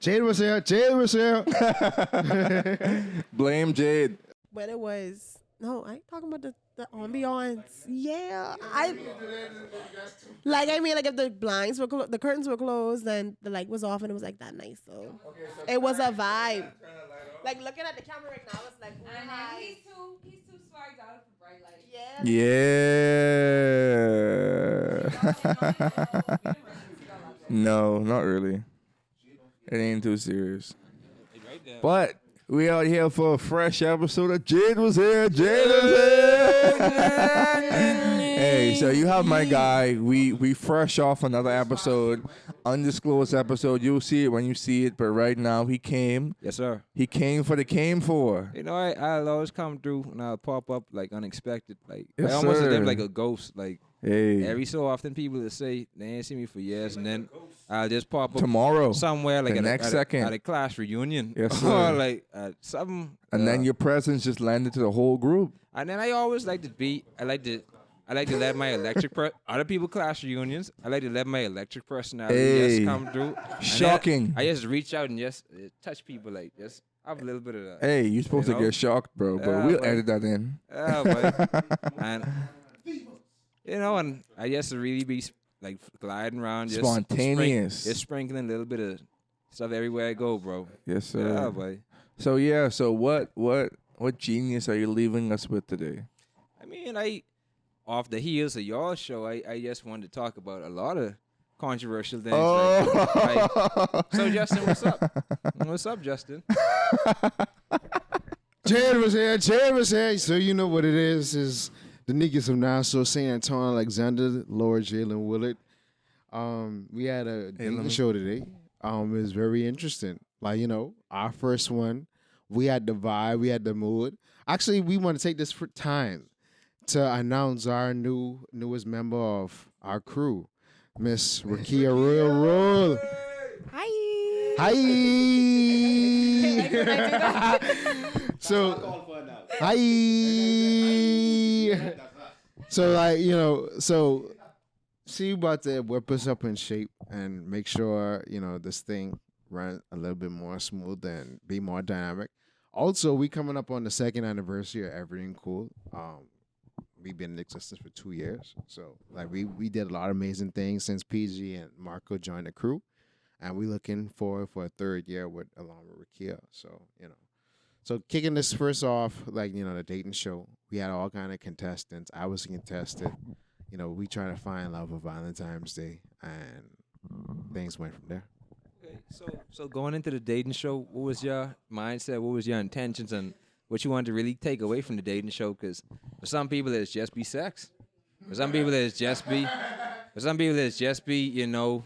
Jade was here. Jade was here. Blame Jade. But it was no, I ain't talking about the ambiance. Yeah, I mean like if the blinds were the curtains were closed and the light was off and it was like that nice. So it was a vibe. Like looking at the camera right now, it's like He's too swagged out for bright lights. Yeah. No, not really. It ain't too serious. But we out here for a fresh episode of Jade was here. Jade was here. Hey, so you have my guy. We fresh off another episode, undisclosed episode. You'll see it when you see it. But right now he came. Yes, sir. He came for the came for. You know, I'll always come through and I'll pop up like unexpected. Like Yes, I almost sir. live like a ghost. Like Hey, every so often people will say they ain't seen me for years, and then I'll just pop up tomorrow. somewhere like The next second. at a class reunion. Yes, or sir. like at something. And then your presence just landed to the whole group. And then I always like to be. I like to let my electric other people class reunions. I like to let my electric personality just come through. And Shocking. I just reach out and just touch people like just have a little bit of that. Hey, you're supposed You to know? get shocked, bro. But Yeah, we'll but- edit that in. Yeah, but and you know, and I just really be like gliding around, just Spontaneous. just sprinkling a little bit of stuff everywhere I go, bro. Yes, sir. Yeah, boy. So what genius are you leaving us with today? I mean, off the heels of y'all show, I just wanted to talk about a lot of controversial things. So Justin, what's up? What's up, Justin? Jade was here. Jade was here. So you know what it is the niggas of Nassau, St. Antonio, Alexander, Lord Jalen Willard. We had a dating show today. It was very interesting. Like, you know, our first one, we had the vibe, we had the mood. Actually, we want to take this time to announce our newest member of our crew, Miss Rakia Royal. hi. Hi. Can I do that? So, hi. So, like, you know, so she about to whip us up in shape and make sure, you know, this thing run a little bit more smooth and be more dynamic. Also, we coming up on the 2nd anniversary of Erryting Kool. We've been in existence for 2 years. So, like, we did a lot of amazing things since PG and Marco joined the crew. And we looking forward for a 3rd year along with Rakia. So, you know. So kicking this first off, like, you know, the dating show, we had all kind of contestants. I was contested. You know, we trying to find love for Valentine's Day, and things went from there. Okay, so going into the dating show, what was your mindset? What was your intentions, and what you wanted to really take away from the dating show? Because for some people, it's just be sex. For some people, it's just be. For some people, it's just be, you know,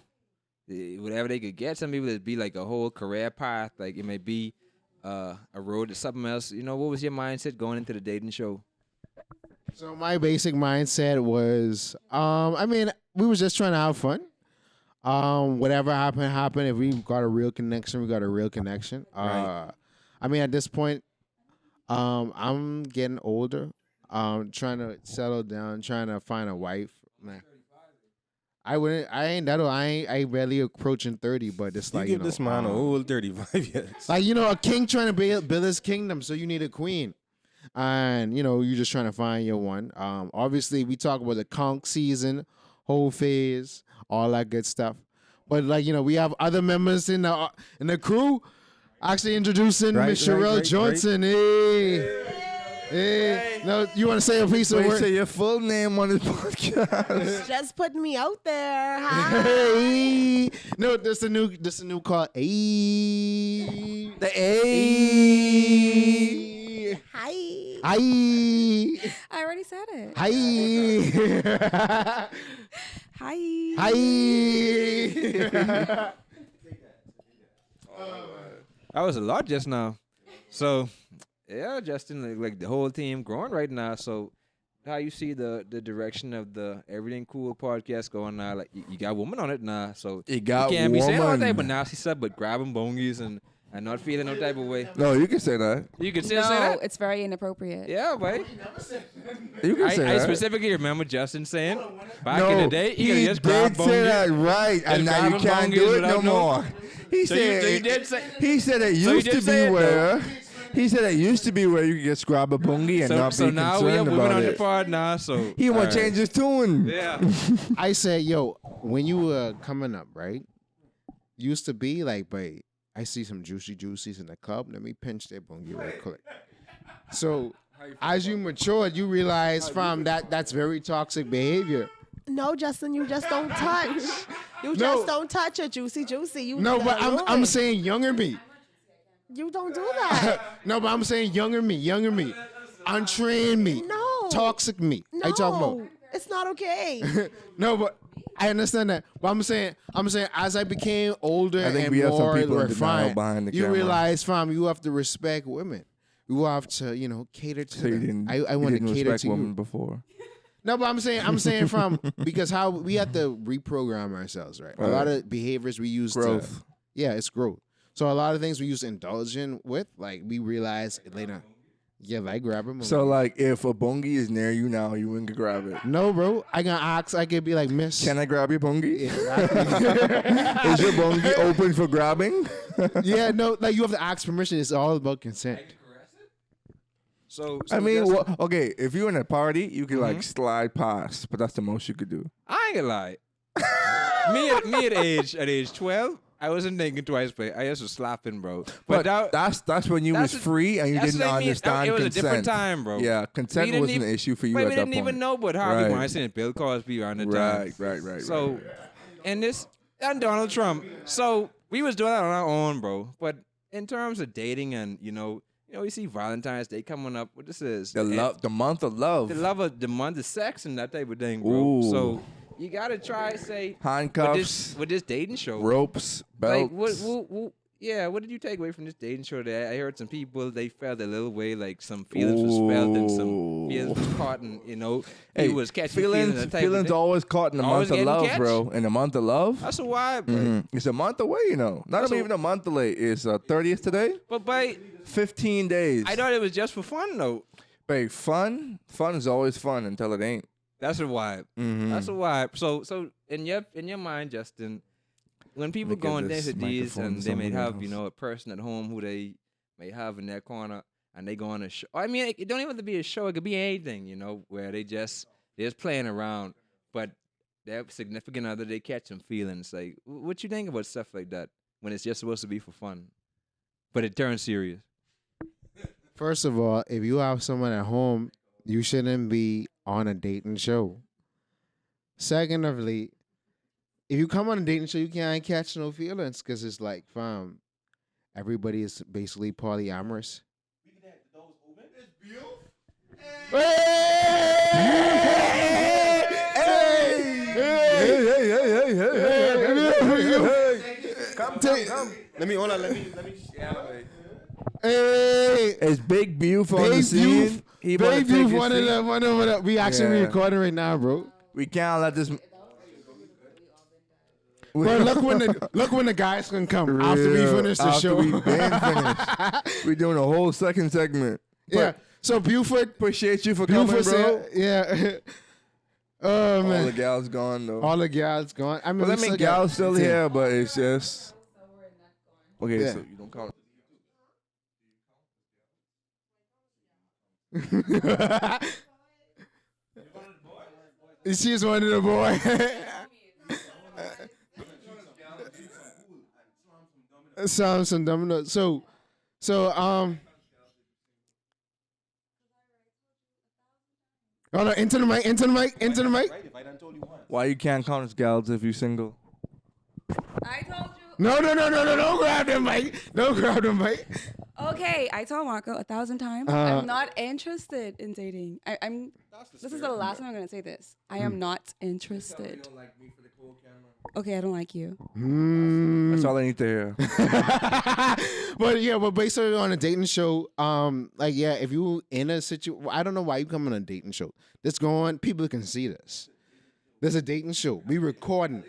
whatever they could get. Some people, it'd be like a whole career path. Like it may be a road to something else. You know, what was your mindset going into the dating show? So my basic mindset was, I mean, we was just trying to have fun. Whatever happened. If we got a real connection, we got a real connection. Right. I mean, at this point, I'm getting older. Trying to settle down, trying to find a wife. Man. I ain't barely approaching 30, but it's like, You give this man a whole 35 years. like, you know, a king trying to build his kingdom, so you need a queen. And, you know, you're just trying to find your one. Obviously, we talk about the conch season, whole phase, all that good stuff. But, like, you know, we have other members in the crew. Actually introducing Miss Sherelle Johnson. Hey. No, you want to say a piece of work? Say your full name on this podcast. Just putting me out there. Hi. Hey. No, this a new call. Hey. The A. Hi. Hi. I already said it. Hi. Hi. Hi. That was a lot just now. So, yeah, Justin, like the whole team growing right now. So, how you see the direction of the Erryting Kool podcast going now? Like, you got a woman on it now, so You got can't be saying all woman. that. But now she said, but grabbing bongies and not feeling no type of way. No, you can say that. You can still No, say that. it's very inappropriate. Yeah, right. You can say I that. specifically remember Justin saying back No, in the day, he you could just grab did say that bongies. right, and now you grabbing can't bongies do it no without no- more. He So you said did say. he said it So you used did to say be it, where he said it used to be where you could just grab a bungie and not So be now we have concerned women about on the it. pod now. So He want all to change his tune. Yeah. I said, yo, when you were coming up, right? Used to be like, babe, I see some juicies in the club. Let me pinch their bungie real quick. So as you matured, you realize from that's very toxic behavior. No, Justin, you just don't touch. You just don't touch a juicy. You No, but I'm ruin. saying younger me. You don't do that. No, but I'm saying younger me, untrained me, No. toxic me. No, I talking about. it's not okay. No, but I understand that. But I'm saying as I became older I think and we have some more people in denial refined, behind the you camera. realize, fam, you have to respect women. You have to, cater to So you them. didn't. I you want to didn't cater respect to women you. before. No, but I'm saying from because how we have to reprogram ourselves, right? A lot of behaviors we use Growth. it's growth. So a lot of things we used to indulge in with, like we realize later. Yeah, like grab them. So like, if a bungie is near you now, you wouldn't grab it. No, bro. I can ask. I could be like, Miss. Can I grab your bungie? Yeah, Is your bungie open for grabbing? yeah, no. Like you have to ask permission. It's all about consent. So I mean, that's- okay, if you're in a party, you can like slide past, but that's the most you could do. I ain't gonna lie. me at age 12, I wasn't thinking twice, but I used to slapping, bro. But that, that's when you was that's a- free and you that's didn't what I mean. understand It was consent. a different time, bro. Yeah, consent didn't wasn't even- an issue for you Wait, at we that didn't even point. know about Harvey Right. Weinstein and Bill Cosby around the Right, time. right. So, and Donald Trump. So we was doing that on our own, bro. But in terms of dating and we see Valentine's Day coming up. What this is? the month of love, the month of sex and that type of thing, bro. Ooh. So you gotta try say handcuffs, with this dating show. ropes, belts. Like what did you take away from this dating show? That I heard some people they felt a little way, like some feelings was felt and some feelings was caught, and Hey, he was catching feelings. That type of feelings thing. always caught in the Always month of getting love, catch? bro. In the month of love, That's a why, bro. it's a month away, Not That's even a month away. It's 30th today. But 15 days. I thought it was just for fun though. Babe, fun is always fun until it ain't. That's a vibe. Mm-hmm. That's a vibe. So in your mind, Justin, when people Let me go give on this dates with these microphone and to they may somebody have else. a person at home who they may have in their corner and they go on a show. I mean, it don't even have to be a show. It could be anything, where they're just playing around, but their significant other they catch some feelings. Like, what you think about stuff like that when it's just supposed to be for fun, but it turns serious? First of all, if you have someone at home, you shouldn't be on a dating show. Secondly, if you come on a dating show, you can't catch no feelings because it's like, fam, everybody is basically polyamorous. Come. Let me. Hey, It's Big Beauf on the Big scene. Beauf. He about to Big take Beauf, his one of seat. the. We actually Yeah. recording right now, bro. We can't let this. Bro, look when the guys can come after we finish the After show. we been finished. We doing a whole second segment. Yeah. So Buford, Appreciate you for coming, bro. said, yeah. Oh All the man, gals gone though. all the gals gone. I mean, Well, we I mean, still gals got still 10. here, but it's just. Okay, Yeah. so you don't count. She's one of the boy. Some domino. So hold on, into the mic. Why you can't count as gals if you single? I told you. No, don't grab the mic. Don't grab the mic. Okay, I told Marco 1,000 times. I'm not interested in dating. I'm. This is the last time I'm gonna say this. I am not interested. Okay, I don't like you. That's all I need to hear. But basically on a dating show, if you in a situation, I don't know why you come on a dating show. This going, people can see this. There's a dating show. We recording.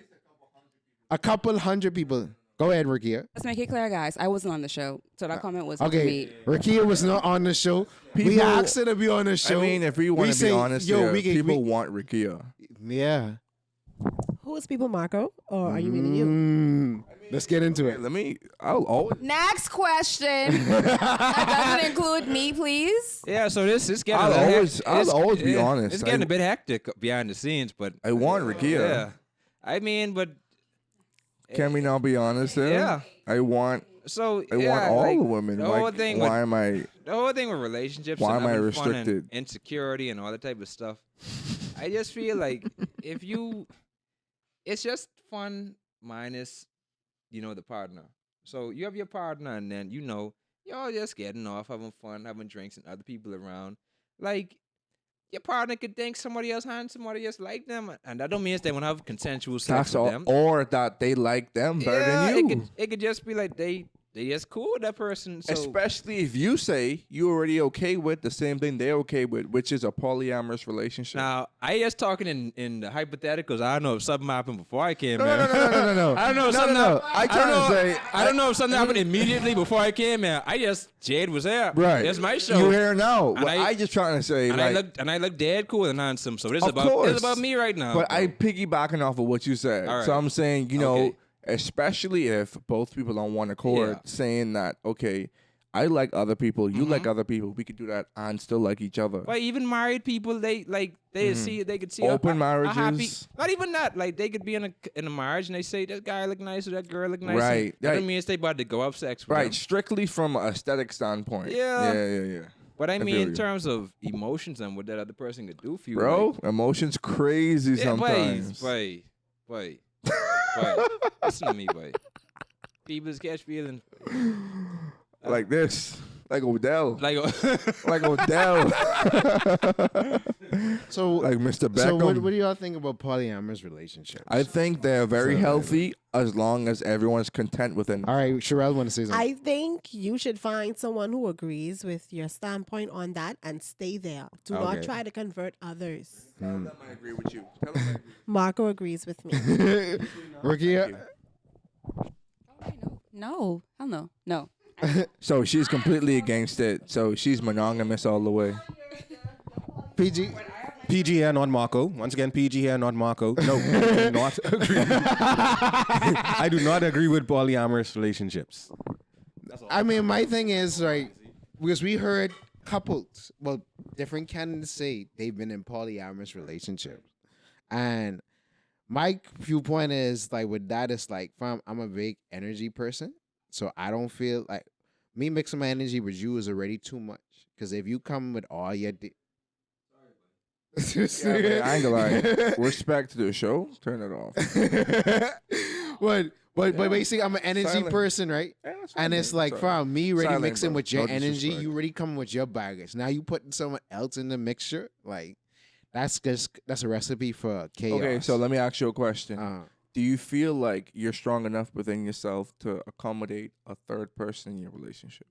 A couple hundred people. Go ahead, Rakia. Let's make it clear, guys. I wasn't on the show, so that comment wasn't for Okay, me. Rakia was not on the show. We People- asked her to be on the show. I mean, if we want to be say, honest, yo, here, we can- people we- want Rikia. Yeah. Who is people, Marco? Or are you meaning you? Let's get into it. I'll always. Next question. That doesn't include me, please. Yeah, so this is getting. I'll always be honest. It's getting a bit hectic behind the scenes, but I want Rakia. Yeah, I mean, but can we now be honest there? Yeah. I want yeah, all like, the women. The whole thing why with, am I? The whole thing with relationships. Why and am I having fun and restricted? insecurity and all that type of stuff. I just feel like it's just fun minus, the partner. So you have your partner, and then y'all just getting off, having fun, having drinks, and other people around. Like, your partner could think somebody else had somebody else like them, and that don't mean they want to have consensual sex with them. Or that they like them better than you. It could just be like they just cool with that person. So. Especially if you say you already okay with the same thing they're okay with, which is a polyamorous relationship. Now, I just talking in the hypotheticals. I don't know if something happened before I came. No. I don't know if something. I don't know if something happened happened immediately before I came here. Jade was there. Right. That's my show. You're here now. And I just trying to say, I look dead cool and handsome. So this is about me right now. But bro. I piggybacking off of what you said. All right. So I'm saying, Okay. especially if both people on one accord saying that, okay, I like other people, you like other people, we could do that and still like each other. But even married people, they could see open a marriages. happy, not even that. Like they could be in a marriage and they say that guy look nice or that girl look nice. Right. That doesn't mean they about to go have sex with Right, them. strictly from an aesthetic standpoint. Yeah. But I mean, feel in you. terms of emotions and what that other person could do for you, Bro, like, emotions crazy sometimes. Boy. Listen to me, boy. People just catch feelings. Like this. Like Odell. Like Odell. So, like Mr. Beckham. so what do y'all think about polyamorous relationships? I think they're very healthy as long as everyone's content within it. All right, Sherelle want to say something. I think you should find someone who agrees with your standpoint on that and stay there. Do not Okay. try to convert others. Tell them I agree with you. Tell them I agree. Marco agrees with me. Rakia? No. Hell no. No. So she's completely against it. So she's monogamous all the way. PG? PG here, not Marco. Once again, PG here, not Marco. No, I do not agree. I do not agree with polyamorous relationships. I mean, my thing is, like, because we heard couples, different candidates say they've been in polyamorous relationships. And my viewpoint is, like, with that, it's like, fam, I'm a big energy person. So I don't feel like me mixing my energy with you is already too much. Because if you come with all your... Yeah, I ain't gonna lie. Respect to the show. Turn it off. But basically, I'm an energy Silent. person, right? Yeah, that's And fine, it's like, sorry. fam, me already Silent, mixing bro. with your No energy. disrespect. You already coming with your baggage. Now you putting someone else in the mixture. Like, that's a recipe for chaos. Okay, so let me ask you a question. Uh, Do you feel like you're strong enough within yourself to accommodate a third person in your relationship?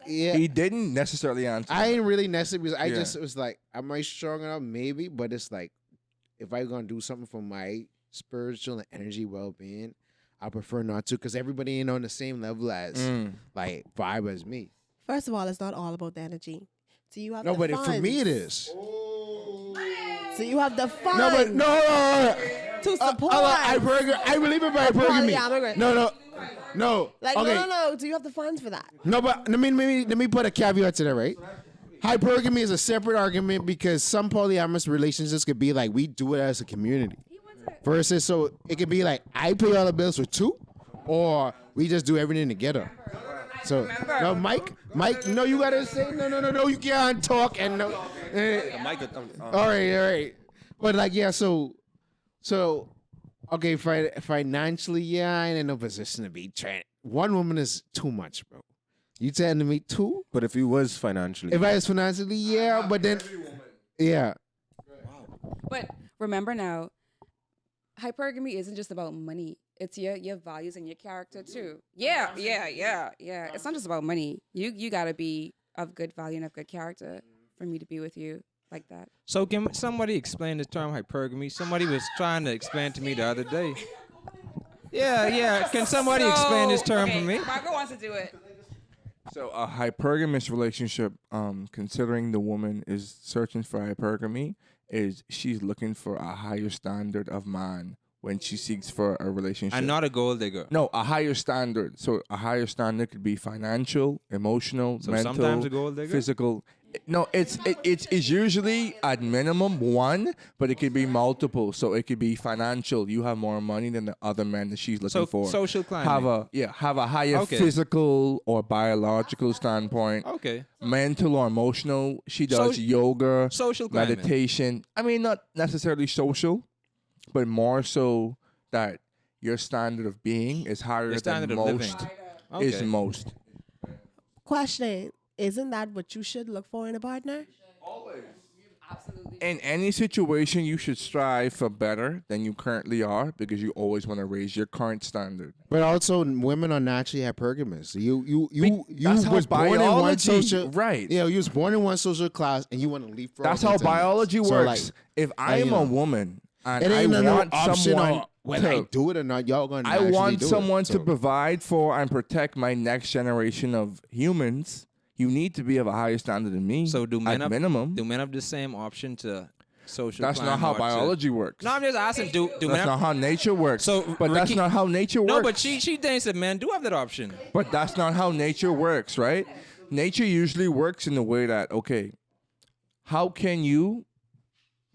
yeah. He didn't necessarily answer. I ain't really necessarily because I Yeah. just was like, am I strong enough? Maybe, but it's like, if I'm gonna do something for my spiritual and energy well-being, I prefer not to because everybody ain't on the same level as like vibe as me. First of all, it's not all about the energy. So you have No, the but funds. for me it is. So you have the funds No, but no. to support. I believe in polygamy. Polyamorous. No. Like, okay. no. Do you have the funds for that? No, but let me put a caveat to that, right? Hypergamy is a separate argument because some polyamorous relationships could be like we do it as a community. Versus, so it could be like I pay all the bills for two, or we just do everything together. So no, Mike, no, you gotta say no, you can't talk and no. All right. But like so, okay, financially, yeah, I ain't in no position to be trying. One woman is too much, bro. You telling me two? But if he was financially, If I was financially, yeah, but then, yeah. But remember now, hypergamy isn't just about money. It's your values and your character too. Yeah. It's not just about money. You gotta be of good value and of good character for me to be with you like that. So can somebody explain the term hypergamy? Somebody was trying to explain to me the other day. Yeah. Can somebody explain this term for me? Marco wants to do it. So a hypergamous relationship, considering the woman is searching for hypergamy, is she's looking for a higher standard of man when she seeks for a relationship. I'm not a gold digger. No, a higher standard. So a higher standard could be financial, emotional, So mental, sometimes a gold digger? physical. No, it's usually at minimum one, but it could be multiple. So it could be financial. You have more money than the other men that she's looking So for. social climbing. Have a higher Okay. physical or biological standpoint. Okay. Mental or emotional. She does So- yoga, Social climbing. meditation. I mean, not necessarily social, but more so that your standard of being is higher Your standard than of living. most. Okay. Is most. Question: isn't that what you should look for in a partner? Absolutely. In any situation, you should strive for better than you currently are because you always want to raise your current standard. But also, women are naturally hypergamous. You That's how was born in one biology- social right. Yeah, you was born in one social class, and you want to leapfrog. That's how into the next. biology So, works. like, If I am you know, a woman and it I ain't no want option someone on whether I to, do it or not. Y'all gonna. I naturally want do it. someone to So- provide for and protect my next generation of humans. You need to be of a higher standard than me. So do men at have minimum? Do men have the same option to social? That's not climb how or to- biology works. No, I'm just asking. Do men That's have, not how nature works. So, but that's Ricky- not how nature works. No, but she thinks that men do have that option. But that's not how nature works, right? Nature usually works in the way that, okay, how can you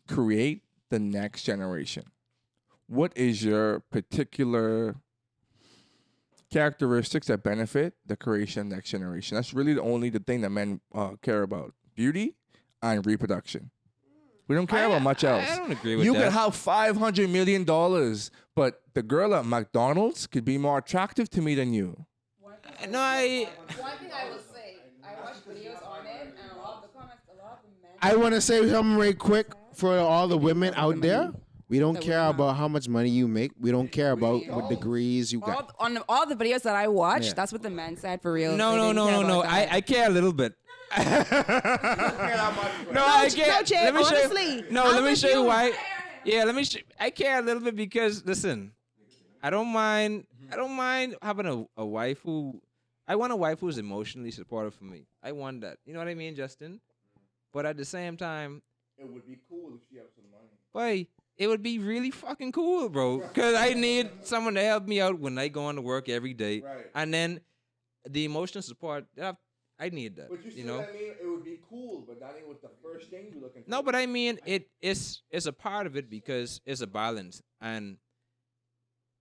create the next generation? What is your particular characteristics that benefit the creation of next generation? That's really the thing that men care about. Beauty and reproduction. We don't care about much else. I don't agree with You that. could have $500 million, but the girl at McDonald's could be more attractive to me than you. No, I. One thing I will say, I watched videos on it, and a lot of the comments, a lot of the men. I want to say something right quick for all the women out there. We don't That care women about how much money you make. We don't care about what degrees you got. All the videos that I watched, Yeah. that's what the men said for real. No, They no, didn't no, care no, no. about that. I care a little bit. No, I care. no, Jade, let me show you. honestly, No, I'm let me with show you you. why. Yeah, let me. I care a little bit because listen, I don't mind having a wife who. I want a wife who's emotionally supportive for me. I want that. You know what I mean, Justin? But at the same time, It would be cool if she had some money. boy, it would be really fucking cool, bro. Because I need someone to help me out when I go on to work every day. Right. And then the emotional support, I need that. But you see you know? what I mean? It would be cool, but that ain't what the first thing you're looking for. No, but I mean it's a part of it because it's a balance. And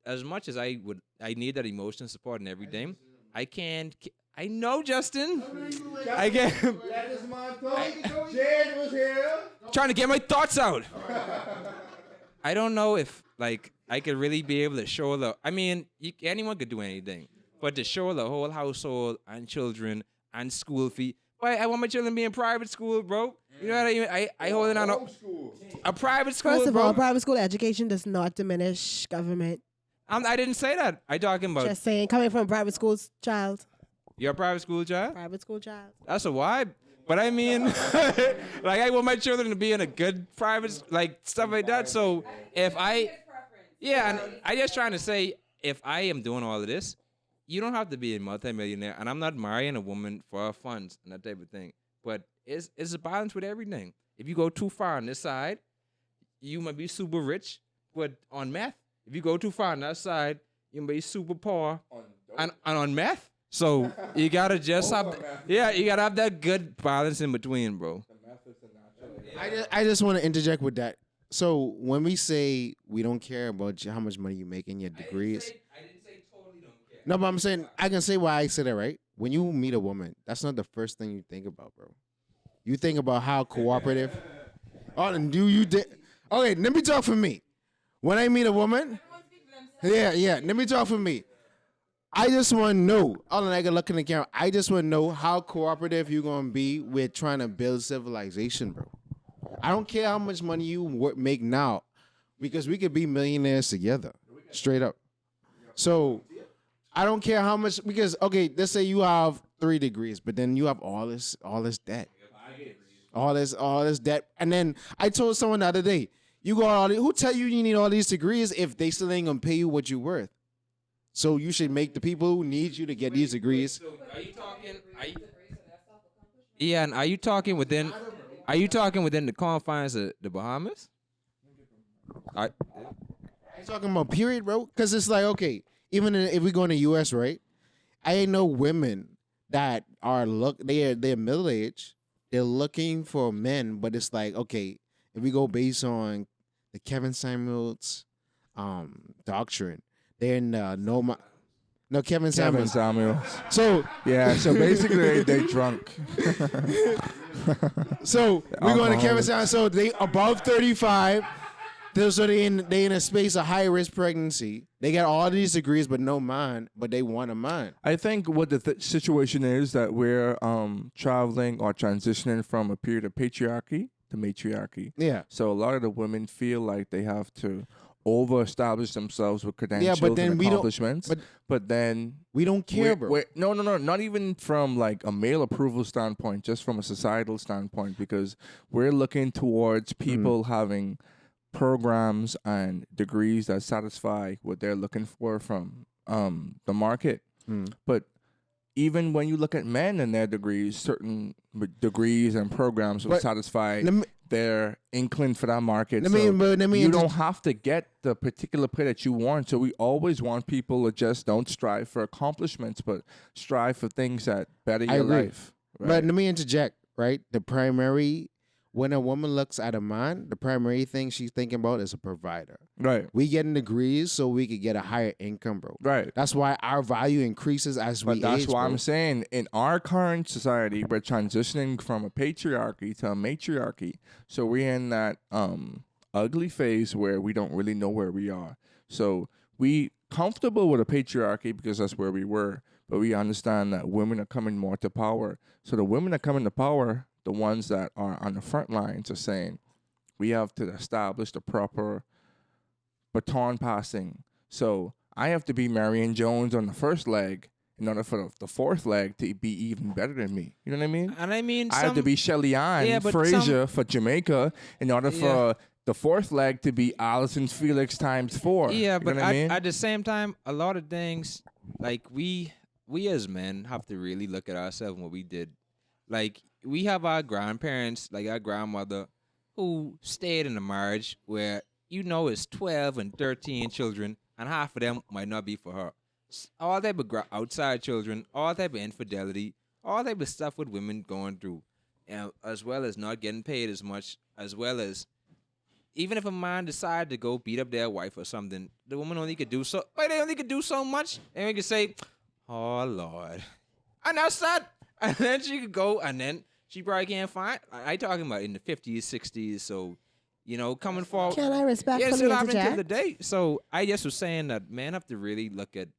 as much as I need that emotional support and everything, I can't. I know, Justin. I can't. Let this man talk. Jade was here. Trying to get my thoughts out. I don't know if like I could really be able to show the. I mean, anyone could do anything, but to show the whole household and children and school fee. Why I want my children to be in private school, bro. You know what I mean? I holding on a private school, First of bro. all, private school education does not diminish government. I didn't say that. I talking about Just saying, coming from a private school child, your private school child. private school child. That's a vibe. But I mean, like I want my children to be in a good private, like stuff like that. So if yeah, and I just trying to say, if I am doing all of this, you don't have to be a multimillionaire, and I'm not marrying a woman for her funds and that type of thing. But it's a balance with everything. If you go too far on this side, you might be super rich, but on meth. If you go too far on that side, you might be super poor and on meth. So you gotta just have, you gotta have that good balance in between, bro. I just want to interject with that. So when we say we don't care about how much money you make in your degrees, I didn't say totally don't care. no, but I'm saying I can say why I say that, right? When you meet a woman, that's not the first thing you think about, bro. You think about how cooperative. Oh, and okay, let me talk for me. When I meet a woman, yeah, let me talk for me. I just want to know, all I can look in the camera, I just want to know how cooperative you're going to be with trying to build civilization, bro. I don't care how much money you make now, because we could be millionaires together, straight up. So I don't care how much, because, okay, let's say you have 3 degrees, but then you have all this debt. All this debt. And then I told someone the other day, who tell you need all these degrees if they still ain't going to pay you what you're worth? So you should make the people who need you to get these degrees. So are you talking? Yeah, and are you talking within? Are you talking within the confines of the Bahamas? I, You talking about period, bro? Because it's like, okay, even if we go in the U.S., right? I know women that are they're middle aged. They're looking for men, but it's like, okay, if we go based on the Kevin Samuels doctrine, they're in no Kevin Kevin Samuels. Samuels. So Yeah, so basically they drunk. so we're going to Kevin Alcoholics. Samuels. So they above 35. So they in a space of high risk pregnancy. They got all these degrees, but no mind. But they want a mind. I think what the situation is that we're traveling or transitioning from a period of patriarchy to matriarchy. Yeah. So a lot of the women feel like they have to over-establish themselves with credentials then and we don't- accomplishments. But then We don't care, bro. no, not even from like a male approval standpoint, just from a societal standpoint, because we're looking towards people having programs and degrees that satisfy what they're looking for from the market. But even when you look at men and their degrees, certain degrees and programs will But satisfy let me- their inkling for that market. Let me You don't have to get the particular pay that you want. So we always want people to just don't strive for accomplishments, but strive for things that better I your agree. life. But Right? let me interject, right? When a woman looks at a man, the primary thing she's thinking about is a provider. Right. We getting degrees so we could get a higher income, bro. Right. That's why our value increases as we But that's age, why bro. I'm saying in our current society, we're transitioning from a patriarchy to a matriarchy. So we're in that ugly phase where we don't really know where we are. So we comfortable with a patriarchy because that's where we were. But we understand that women are coming more to power. So the women that come into power, the ones that are on the front lines, are saying we have to establish the proper baton passing. So I have to be Marion Jones on the first leg in order for the fourth leg to be even better than me. You know what I mean? and I mean, I have to be Shelly Ann Yeah, but Frazier for Jamaica in order Yeah. for the fourth leg to be Allison Felix times 4. Yeah, You but know what I mean? at the same time, a lot of things like we as men have to really look at ourselves and what we did. Like we have our grandparents, like our grandmother, who stayed in a marriage where it's 12 and 13 children, and half of them might not be for her. All type of outside children, all type of infidelity, all type of stuff with women going through, as well as not getting paid as much, as well as even if a man decided to go beat up their wife or something, the woman only could do so. But they only could do so much, and we could say, "Oh Lord," and that's that. And then she could go, and then she probably can't find. I talking about in the 50s, 60s. So, coming forward. Can I Yeah, respectfully it's still happening till interject? the day. So I just was saying that men have to really look at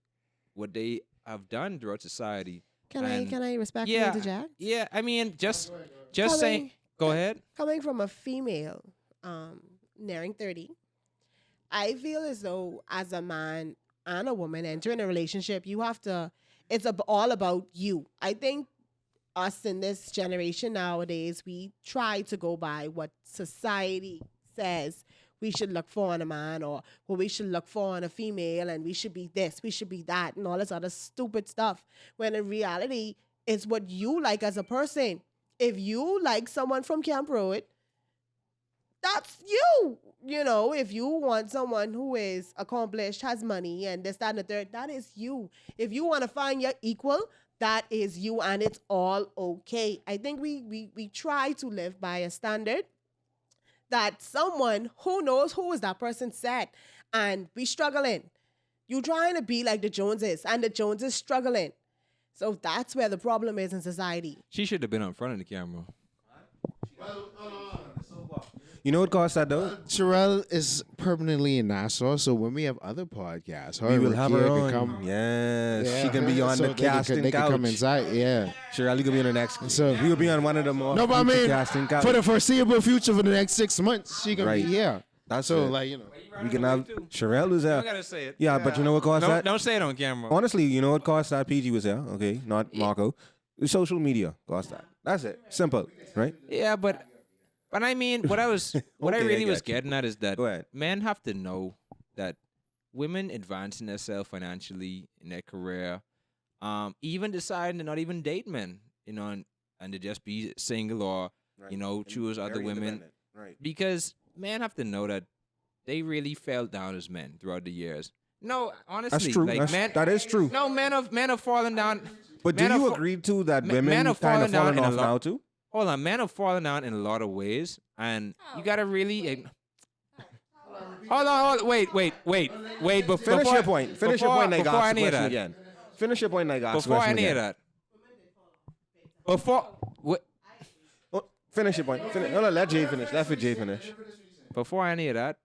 what they have done throughout society. Can And I respectfully yeah, interject? yeah. I mean, just Coming- saying. Go ahead. Coming from a female, nearing 30, I feel as though as a man and a woman entering a relationship, you have to. It's all about you. I think us in this generation nowadays, we try to go by what society says we should look for in a man, or what we should look for in a female, and we should be this, we should be that, and all this other stupid stuff. When in reality, it's what you like as a person. If you like someone from Camp Road, that's you. If you want someone who is accomplished, has money, and this, that, and the third, that is you. If you want to find your equal, that is you, and it's all okay. I think we try to live by a standard that someone who knows who is that person set, and we struggling. You trying to be like the Joneses, and the Joneses struggling. So that's where the problem is in society. She should have been on front of the camera. You know what caused that though? Sherelle is permanently in Nassau, so when we have other podcasts, her We and will have Rakia her can on. come. Yes, she can be on so the they can- casting they can couch. come inside, yeah. Shirley can be on the next. So- we will be on one of them. No, but I mean, casting couch. for the foreseeable future, for the next 6 months, she can Right. be here. That's So, it. We can have Sherelle is I there. gotta say it. Yeah, but you know what caused that? Don't say it on camera. Honestly, you know what caused that? PG was there, okay? Not Marco. The social media caused that. That's it. Simple, right? Yeah, but I mean, what I Okay, really I was got you. getting at is that Go ahead. men have to know that women advancing themselves financially in their career, even deciding to not even date men, and to just be single or Right. you know, And choose other very women. independent. Right. Because men have to know that they really fell down as men throughout the years. No, honestly, That's true. like That is true. No, men have fallen down. But do men have you fa- agree too that men women have kind of fallen down falling in a off lot- now too? Hold on, men have fallen down in a lot of ways, and you gotta really. Hold on, wait. Finish your point. Finish your point. Like Before I ask the need question that. again. Finish your point. Like ask the Before I question need again. that. Before. Oh, finish your point. No, let Jay finish. Let Jay finish. Before any of that,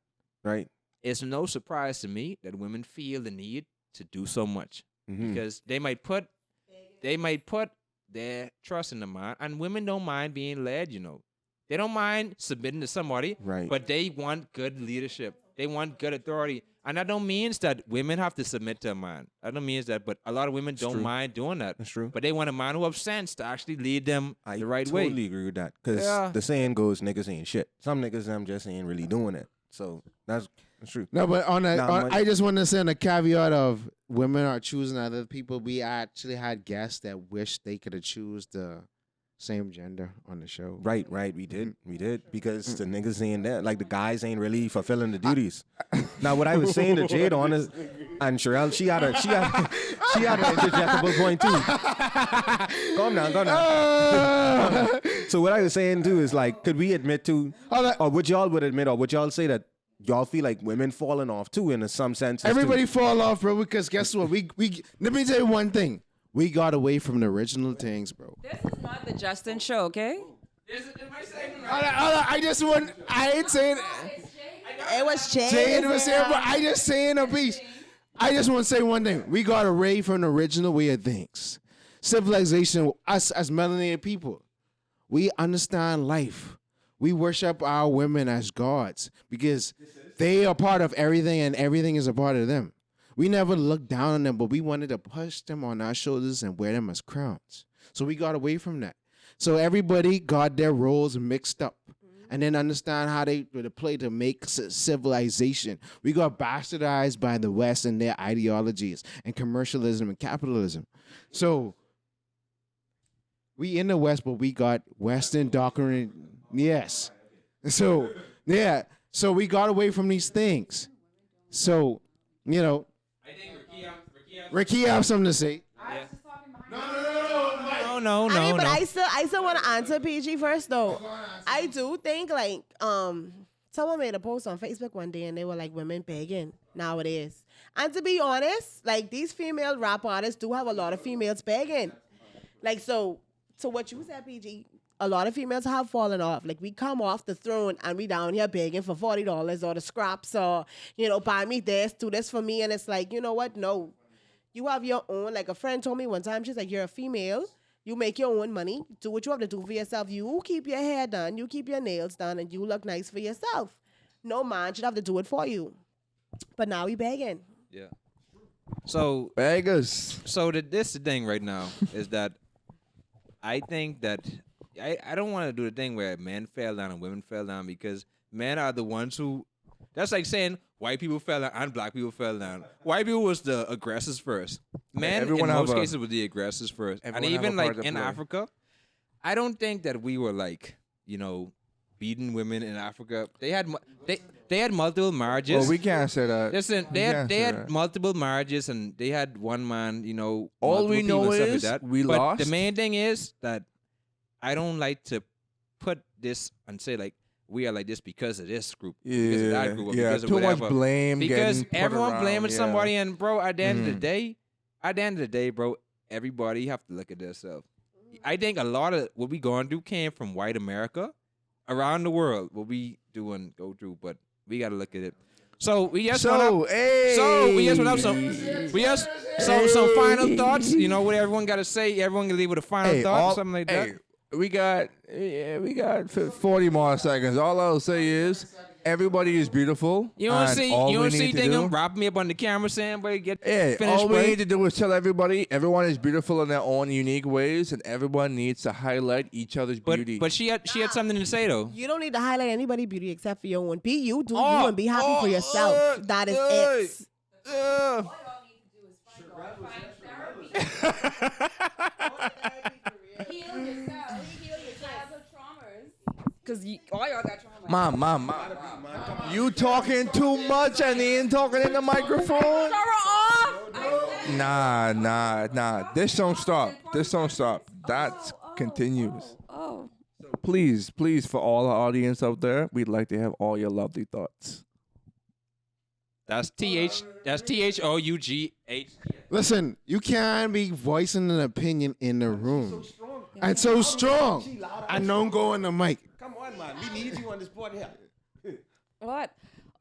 Right. it's no surprise to me that women feel the need to do so much because they might put their trust in the man, and women don't mind being led. You know, they don't mind submitting to somebody, Right. But they want good leadership. They want good authority, and that don't means that women have to submit to a man. That don't means that, but a lot of women don't true. mind doing that. That's true. But they want a man who have sense to actually lead them I the right totally way. agree with that because Yeah. the saying goes, "Niggas ain't shit." Some niggas them just ain't really doing it. So that's true. No, but Nah, I just want to say on the caveat of women are choosing other people. We actually had guests that wish they could have choose the same gender on the show. Right. We did because the niggas ain't there. Like the guys ain't really fulfilling the duties. Now, what I was saying to Jade on is, and Sherelle, she had an interjectable point too. Calm down. So what I was saying too is like, could we admit to, or would y'all say that y'all feel like women falling off too in some sense? Everybody fall off, bro. Because guess what? We let me tell you one thing. We got away from the original things, bro. This is not the Justin show, okay? I ain't saying It was Jade. Jade was saying, but I just saying a piece. I just want to say one thing. We got away from the original way of things. Civilization, us as melanated people, we understand life. We worship our women as gods because they are part of everything and everything is a part of them. We never looked down on them, but we wanted to push them on our shoulders and wear them as crowns. So we got away from that. So everybody got their roles mixed up and then understand how they would play to make civilization. We got bastardized by the West and their ideologies and commercialism and capitalism. So we in the West, but we got Western doctrine. Yes. So, yeah. So we got away from these things. So, you know, Ricky have something to say. No. I mean, but I still want to answer PG first though. I do think like someone made a post on Facebook one day and they were like women begging nowadays. And to be honest, like these female rap artists do have a lot of females begging. Like so what you said, PG, a lot of females have fallen off. Like we come off the throne and we down here begging for $40 or the scraps or, you know, buy me this, do this for me. And it's like, you know what? No. You have your own, like a friend told me one time, she's like, you're a female. You make your own money. Do what you have to do for yourself. You keep your hair done. You keep your nails done. And you look nice for yourself. No man should have to do it for you. But now we begging. Yeah. So Vegas. So this the thing right now is that I think that I don't want to do the thing where men fell down and women fell down because men are the ones who. That's like saying white people fell down and black people fell down. White people was the aggressors first. Men everyone in have most a- cases were the aggressors first. And everyone have even a part like to in play. Africa, I don't think that we were like, you know, beating women in Africa. They had they had multiple marriages. Well, we can't say that. Listen, We can't they say had that. multiple marriages and they had one man, you know. All we multiple people know and stuff is like that. we but lost. The main thing is that I don't like to put this and say like we are like this because of this group, because of that group, or yeah. because of Too whatever. much blame. Because getting put everyone around, blaming yeah. somebody, and bro, at the end of the day, bro, everybody have to look at themselves. I think a lot of what we going through came from white America, around the world. What we go through, but we got to look at it. So we just went up. So we just went up some final thoughts. You know what everyone got to say. Everyone can leave with a final thought, or something like that. We got 40 more seconds. All I'll say is everybody is beautiful. You don't and see, all you we don't see need to thing do- wrapping me up on the camera saying, "Boy, get Hey, finished." all we boy." need to do is tell everybody everyone is beautiful in their own unique ways, and everyone needs to highlight each other's beauty. But she had something to say though. You don't need to highlight anybody's beauty except for your own. Be you, do Oh, you, and be happy for yourself. That is it. Heal yourself. Heal your childhood traumas. Mom. You talking too much and he ain't talking in the microphone? Turn her off. Nah. This don't stop. That continues. Oh. Please, for all our audience out there, we'd like to have all your lovely thoughts. That's THOUGH. Listen, you can't be voicing an opinion in the room. And so strong. And don't go on the mic. Come on, man. We need you on this board here. What?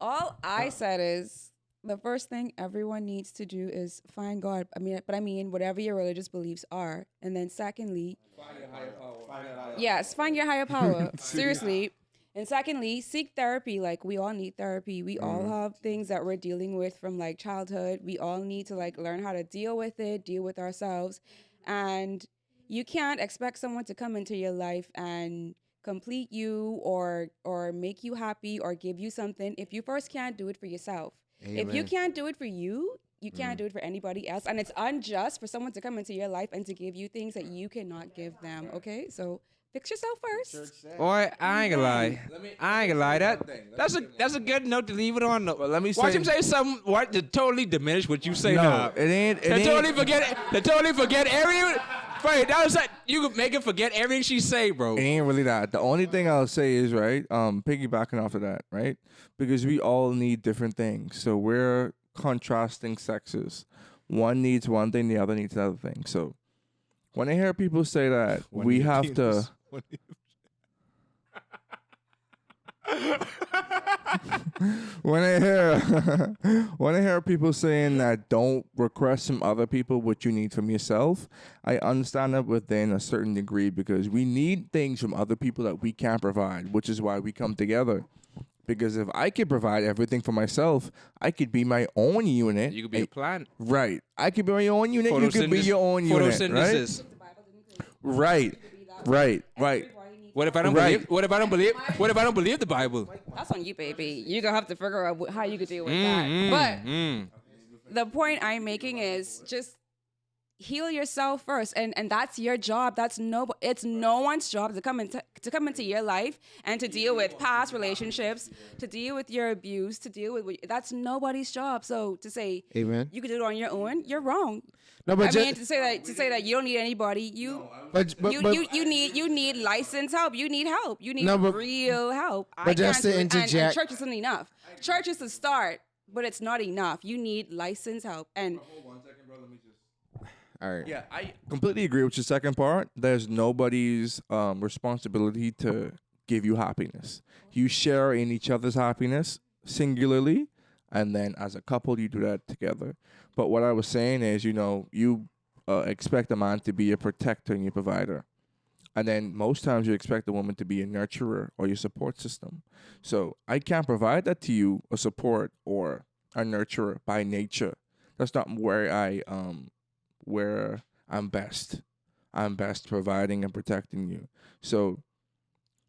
All I said is the first thing everyone needs to do is find God. I mean, whatever your religious beliefs are. And then secondly, find your higher power. Yes, find your higher power. Seriously. And secondly, seek therapy. Like, we all need therapy. We all have things that we're dealing with from like childhood. We all need to like learn how to deal with it, deal with ourselves. And you can't expect someone to come into your life and complete you or make you happy or give you something if you first can't do it for yourself. Amen. If you can't do it for you, you can't do it for anybody else. And it's unjust for someone to come into your life and to give you things that you cannot give them. Okay? So fix yourself first. Boy, I ain't gonna lie. That's a good note to leave it on. But let me Watch say- him say something to totally diminish what you say No, now. it ain't. To totally forget every. Wait, that was like you could make her forget everything she say, bro. It ain't really that. The only thing I'll say is, right, piggybacking off of that, right? Because we all need different things. So we're contrasting sexes. One needs one thing, the other needs the other thing. So when I hear people say that we have to... when I hear people saying that don't request from other people what you need from yourself, I understand that within a certain degree because we need things from other people that we can't provide, which is why we come together. Because if I could provide everything for myself, I could be my own unit. You could be a plant. Right. I could be my own unit. You could be your own unit. Photosynthesis. Right. What if I don't Right. believe? What if I don't believe? What if I don't believe the Bible? That's on you, baby. You're going to have to figure out how you could deal with that. But the point I'm making is just heal yourself first. And that's your job. It's no one's job to come into your life and to deal with past relationships, to deal with your abuse, to deal with that's nobody's job. So to say Amen. you can do it on your own, you're wrong. No, but I mean, to say that you don't need anybody, you need licensed help. You need help. You need real help. But just to interject, and church isn't enough. Church is the start, but it's not enough. You need licensed help. And all right. Yeah, I completely agree with your second part. There's nobody's responsibility to give you happiness. You share in each other's happiness singularly, and then as a couple, you do that together. But what I was saying is, you expect a man to be a protector and your provider. And then most times you expect a woman to be a nurturer or your support system. So I can't provide that to you, a support or a nurturer by nature. That's not where I'm best. I'm best providing and protecting you. So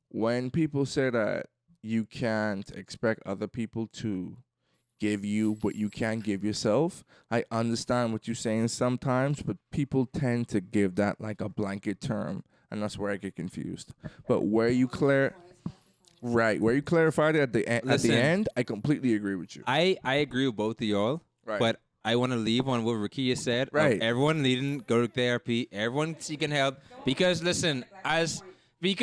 when people say that you can't expect other people to give you what you can't give yourself, I understand what you're saying sometimes, but people tend to give that like a blanket term, and that's where I get confused. But where you clarified it at the end, I completely agree with you. I agree with both of y'all, Right. but I want to leave on what Rakia said. Right. Everyone needing to go to therapy. Everyone seeking help because listen, as a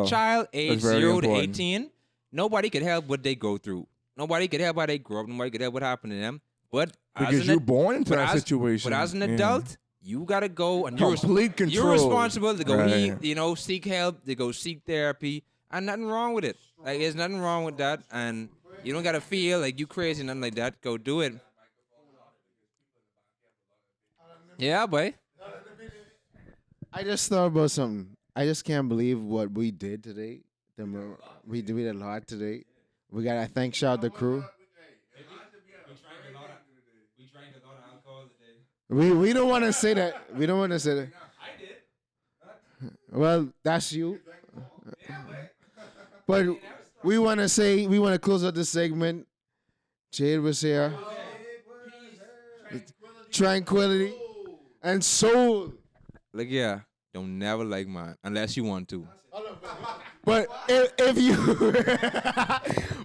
child aged 0 to 18, nobody could help what they go through. Nobody could help how they grow up. Nobody could help what happened to them. But Because you're born into that situation. But as an adult, you gotta go and you're control. responsible to go Right. seek help, to go seek therapy, and nothing wrong with it. Like there's nothing wrong with that, and you don't gotta feel like you crazy, nothing like that. Go do it. Yeah, boy. I just thought about something. I just can't believe what we did today. We did a lot today. We got to thank shout the crew. We drank a lot of alcohol today. We don't want to say that. We don't want to say that. I did. Well, that's you. But we want to close out this segment. Jade was here. Tranquility and soul. Look, yeah. Don't never like mine unless you want to. But if you,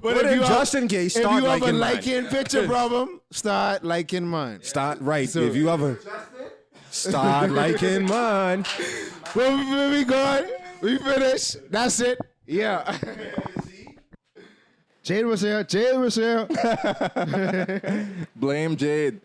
but if if you Justin Gay if start you have a liking mine. liking picture problem, start liking mine. Start right. If you ever start liking mine. Well, we gone. We finished. That's it. Yeah. Jade was here. Jade was here. Blame Jade.